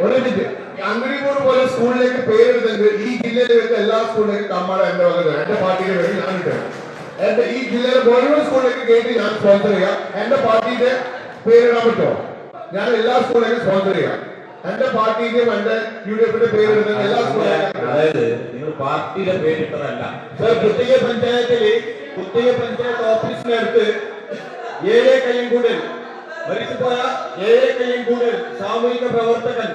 ഒരു മിനിറ്റ്. അങ്കരിപൂർ പോലെ സ്കൂളിലേക്ക് പേരെടുത്തെങ്കിൽ ഈ ജില്ലയിലെ വരുന്ന എല്ലാ സ്കൂളിലേക്കും കമ്മാട എന്റെ വക എന്റെ പാർട്ടിയുടെ പേര് ഞാൻ ഇട്ടത്. എന്റെ ഈ ജില്ലയിലെ മുഴുവൻ സ്കൂളിലേക്ക് കയറ്റി ഞാൻ സ്പോൺസർ ചെയ്യാം. എന്റെ പാർട്ടിയുടെ പേരിടാൻ പറ്റുമോ? ഞാൻ എല്ലാ സ്കൂളിലേക്കും സ്പോൺസർ ചെയ്യാം. എന്റെ പാർട്ടിന്റെയും എന്റെ UDF പേരെടുത്ത എല്ലാ സ്കൂളിലേക്കും. അതായത് നിങ്ങൾ പാർട്ടിയുടെ പേരിട്ടതല്ല. പുത്തിക പഞ്ചായത്തില് പുത്തിക പഞ്ചായത്ത് ഓഫീസിനടുത്ത് 7 കയ്യൻകൂടിൽ മരിച്ചുപോയ 7 കയ്യൻകൂടിൽ സാമൂഹിക പ്രവർത്തകൻ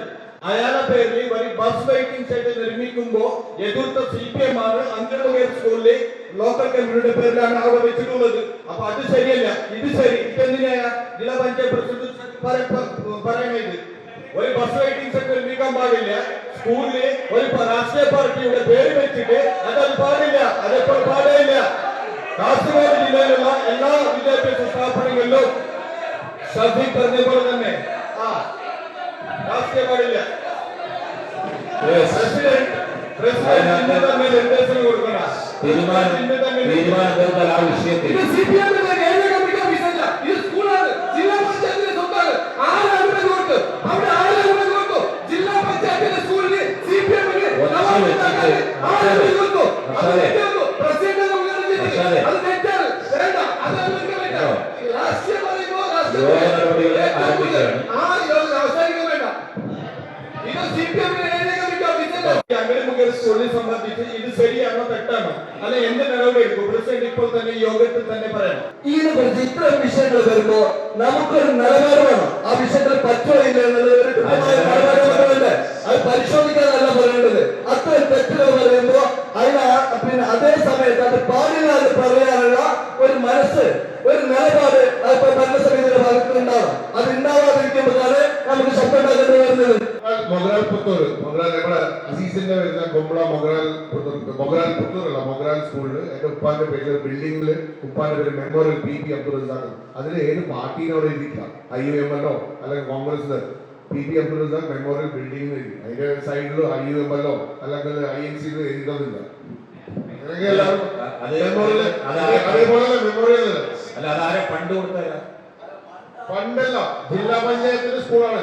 അയാളുടെ പേരിൽ ഒരു ബസ് വെയിറ്റിംഗ് ഷെഡ് നിർമ്മിക്കുമ്പോ എതിർത്ത CPM ആണ് അങ്കണവയർ സ്കൂളിലെ ലോക്കൽ കമ്മ്യൂണിറ്റിയുടെ പേരിലാണ് അവിടെ വെച്ചിട്ടുള്ളത്. അപ്പൊ അത് ശരിയല്ല. ഇത് ശരി. ഇതെന്തിനായ ജില്ലാ പഞ്ചായത്ത് പ്രസിഡന്റ് പറയുന്നത്? ഒരു ബസ് വെയിറ്റിംഗ് ഷെഡ് നിർമ്മിക്കാൻ പാടില്ല. സ്കൂളില് ഒരു രാഷ്ട്രീയ പാർട്ടിയുടെ പേര് വെച്ചിട്ട് അതത് പാടില്ല. അതെപ്പോൾ പാടില്ല. കാസർഗോഡ് ജില്ലയിലുള്ള എല്ലാ വിദ്യാഭ്യാസ സ്ഥാപനങ്ങളിലും ഷഫീഖ് പറഞ്ഞ പോലെ തന്നെ രാഷ്ട്രീയ പാടില്ല. പ്രസിഡന്റ് തന്നെ നിർദ്ദേശം കൊടുക്കണം. തീരുമാനം ആ വിഷയത്തിൽ സ്കൂളിനെ സംബന്ധിച്ച് ഇത് ശരിയാണോ തെറ്റാണോ അല്ല എന്ത് നടപടി എടുക്കും? പ്രസിഡന്റ് ഇപ്പോൾ തന്നെ യോഗത്തിൽ തന്നെ പറയണം. ഇതിനെ കുറിച്ച് ഇത്തരം വിഷയങ്ങൾ വരുമ്പോ നമുക്കൊരു നിലപാട് വേണം. ആ വിഷയത്തിൽ പറ്റുമോ ഇല്ല എന്നുള്ളത് ഒരു കൃത്യമായ നിലപാട്. അത് പരിശോധിക്കാനല്ല പറയേണ്ടത്. അത്തരം തെറ്റുകൾ പറയുമ്പോ പിന്നെ അതേ സമയത്ത് അത് പാടില്ല എന്ന് പറയാനുള്ള ഒരു മനസ്സ്, ഒരു നിലപാട് അതിപ്പോ ഭരണസമിതിയുടെ ഭാഗത്ത് ഉണ്ടാവണം. അത് ഉണ്ടാവാതിരിക്കുമ്പോഴാണ് നമുക്ക് ശബ്ദം ഉണ്ടാക്കേണ്ടി വരുന്നത്. മൊഗ്രാൽ പുത്തൂർ നമ്മുടെ അസീസിന്റെ വരുന്ന കൊമ്പള മൊഗ്രാൽ പുത്തൂരല്ല മൊഗ്രാൽ സ്കൂളില് എന്റെ ഉപ്പാന്റെ പേര് ബിൽഡിംഗില് ഉപ്പാന്റെ പേര് മെമ്മോറിയൽ PP അബ്ദുൾ റസാഖ്. അതിന് ഏത് പാർട്ടിയോട് എഴുതിയിട്ടില്ല. IUML അല്ലെങ്കിൽ Congress PP Abdul Razak memorial building എഴുതി. അതിന്റെ സൈഡിലോ IUML അല്ലെങ്കിൽ INC എഴുതിയിട്ടൊന്നുമില്ല. ഫണ്ടല്ല, ജില്ലാ പഞ്ചായത്തിന്റെ സ്കൂളാണ്.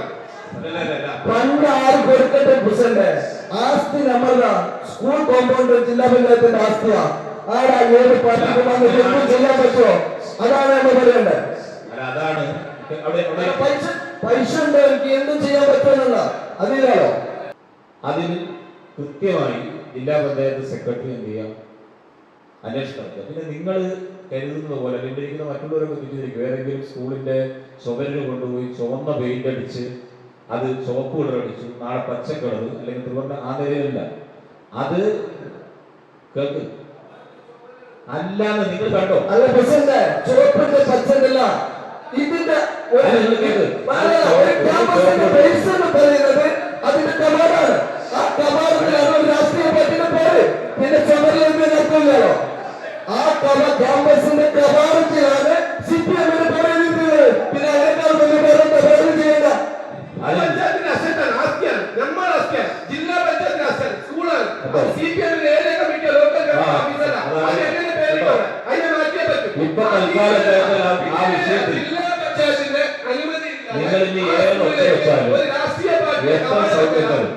ഫണ്ട് ആര് കൊടുക്കട്ടെ പ്രസിഡന്റ്? ആസ്തി നമ്മളാ. സ്കൂൾ കോമ്പൗണ്ട് ജില്ലാ പഞ്ചായത്തിന്റെ ആസ്തിയാ. ആരാ ഏത് പാർട്ടിക്ക് വന്നിട്ട് ചെയ്യാൻ പറ്റുമോ? അതാണ് നമ്മൾ പറയേണ്ടത്. പൈസ ഉണ്ട്, എനിക്ക് എന്തും ചെയ്യാൻ പറ്റുമെന്നല്ല അതിലാണോ? അതിന് കൃത്യമായി ജില്ലാ പഞ്ചായത്ത് സെക്രട്ടറി എന്ത് ചെയ്യാം, അന്വേഷണം നടത്തുക. പിന്നെ നിങ്ങൾ കരുതുന്നത് പോലെ അല്ലെങ്കിൽ മറ്റുള്ളവരൊക്കെ തിരിച്ചിരിക്കും. ഏതെങ്കിലും സ്കൂളിന്റെ ചുവരിന് കൊണ്ടുപോയി ചുവന്ന പെയിന്റ് അടിച്ച് അത് ചുവപ്പ് കളർ അടിച്ചു, നാളെ പച്ച കളർ അല്ലെങ്കിൽ തിരുവനന്തപുരം ആ നിലയിലല്ല. അത് കേൾക്ക് അല്ലാന്ന് നിങ്ങൾ കണ്ടോ? അല്ല പ്രസിഡന്റ്, ചുവപ്പിന്റെ പച്ചക്കല്ല ഇതിന്റെ പറയുന്നത് അതിന്റെ കമാറാണ്. ആ കമാറിലാണ് രാഷ്ട്രീയ പാർട്ടിയുടെ പേര്. പിന്നെ ചുമരിൽ നടക്കില്ലല്ലോ. ആ ക്യാമ്പസിന്റെ കമാറത്തിലാണ് CPM-ന്റെ പറയുന്നത്. പിന്നെ അതിനേക്കാൾ വലിയ പേര് ചെയ്യേണ്ട. പഞ്ചായത്തിന്റെ അസറ്റാണ്, ആസ്തിയാണ്. നമ്മൾ ആസ്തിയാണ്. ജില്ലാ പഞ്ചായത്തിന്റെ അസറ്റ് സ്കൂളാണ്. CPM-ന്റെ ഏരിയ കമ്മിറ്റി ലോക്കൽ ഓഫീസല്ല. അതിനെ പേരിട്ടോ അതിനെ മാറ്റിയേ പറ്റും. ഇപ്പൊ തൽക്കാലം ആ വിഷയത്തിൽ ജില്ലാ പഞ്ചായത്തിന്റെ അനുമതി നിങ്ങൾ ഇനി ഏറെ വെച്ചാലും എത്ര സൗകര്യങ്ങളും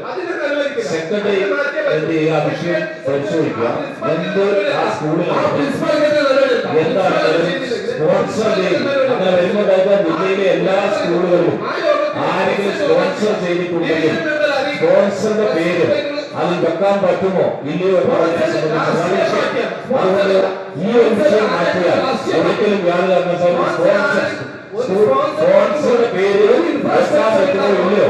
സെക്രട്ടറി എന്ത് ചെയ്യുക, ആ വിഷയം പരിശോധിക്കുക. എന്ത് ആ സ്കൂളിലാണ് എന്താണ് സ്പോൺസർ ചെയ്ത് അങ്ങനെ വരുമ്പോഴായിരിക്കും ജില്ലയിലെ എല്ലാ സ്കൂളുകളിലും ആരെങ്കിലും സ്പോൺസർ ചെയ്തിട്ടുണ്ടെങ്കിൽ സ്പോൺസറുടെ പേര് അതിൽ വെക്കാൻ പറ്റുമോ ഇല്ലയോ അതുകൊണ്ട് ഈ ഒരു വിഷയം മാറ്റിയാൽ ഒരിക്കലും യാതൊരു സ്പോൺസറുടെ പേര് വെക്കാൻ പറ്റുമോ ഇല്ലയോ